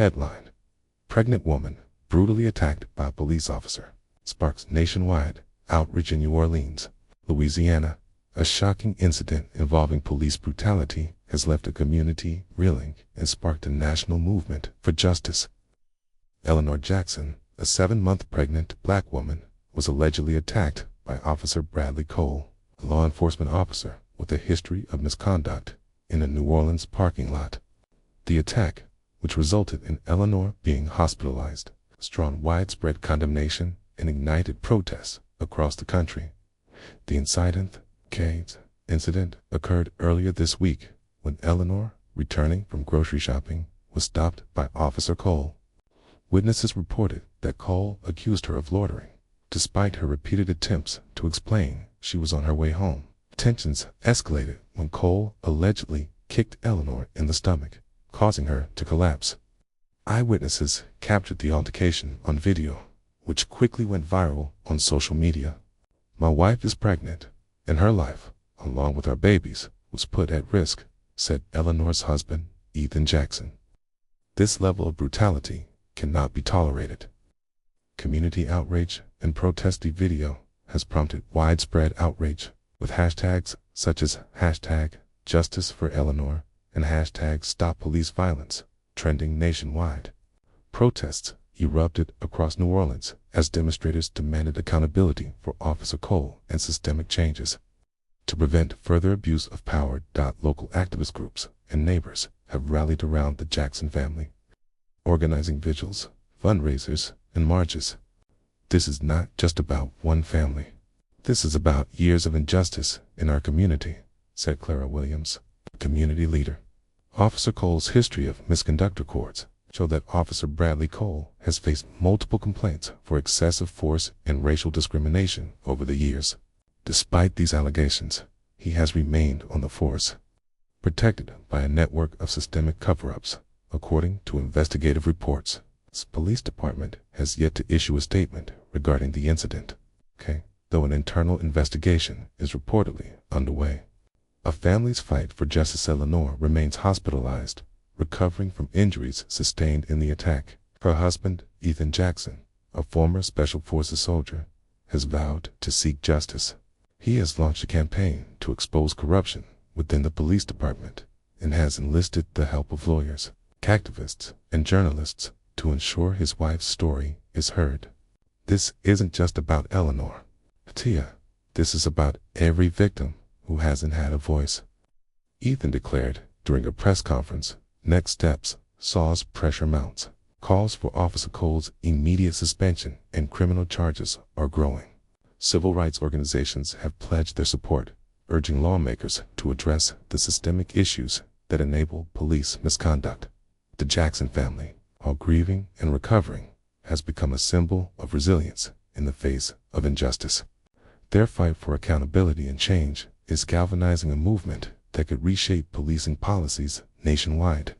Headline: Pregnant woman brutally attacked by a police officer sparks nationwide outrage in New Orleans, Louisiana. A shocking incident involving police brutality has left a community reeling and sparked a national movement for justice. Eleanor Jackson, a 7-month pregnant black woman, was allegedly attacked by Officer Bradley Cole, a law enforcement officer with a history of misconduct, in a New Orleans parking lot. The attack, which resulted in Eleanor being hospitalized, has drawn widespread condemnation and ignited protests across the country. The incident occurred earlier this week when Eleanor, returning from grocery shopping, was stopped by Officer Cole. Witnesses reported that Cole accused her of loitering, despite her repeated attempts to explain she was on her way home. Tensions escalated when Cole allegedly kicked Eleanor in the stomach, causing her to collapse. Eyewitnesses captured the altercation on video, which quickly went viral on social media. "My wife is pregnant, and her life, along with our babies, was put at risk," said Eleanor's husband, Ethan Jackson. This level of brutality cannot be tolerated. Community outrage and protest. The video has prompted widespread outrage, with hashtags such as #JusticeForEleanor and #StopPoliceViolence trending nationwide. Protests erupted across New Orleans as demonstrators demanded accountability for Officer Cole and systemic changes. To prevent further abuse of power, local activist groups and neighbors have rallied around the Jackson family, organizing vigils, fundraisers, and marches. "This is not just about one family. This is about years of injustice in our community," said Clara Williams, a community leader. Officer Cole's history of misconduct records show that Officer Bradley Cole has faced multiple complaints for excessive force and racial discrimination over the years. Despite these allegations, he has remained on the force, protected by a network of systemic cover-ups, according to investigative reports. The police department has yet to issue a statement regarding the incident, though an internal investigation is reportedly underway. A family's fight for justice. Eleanor remains hospitalized, recovering from injuries sustained in the attack. Her husband, Ethan Jackson, a former Special Forces soldier, has vowed to seek justice. He has launched a campaign to expose corruption within the police department and has enlisted the help of lawyers, activists, and journalists to ensure his wife's story is heard. "This isn't just about Eleanor, Tia. This is about every victim who hasn't had a voice," Ethan declared during a press conference. Next steps saws pressure mounts. Calls for Officer Cole's immediate suspension and criminal charges are growing. Civil rights organizations have pledged their support, urging lawmakers to address the systemic issues that enable police misconduct. The Jackson family, while grieving and recovering, has become a symbol of resilience in the face of injustice. Their fight for accountability and change is galvanizing a movement that could reshape policing policies nationwide.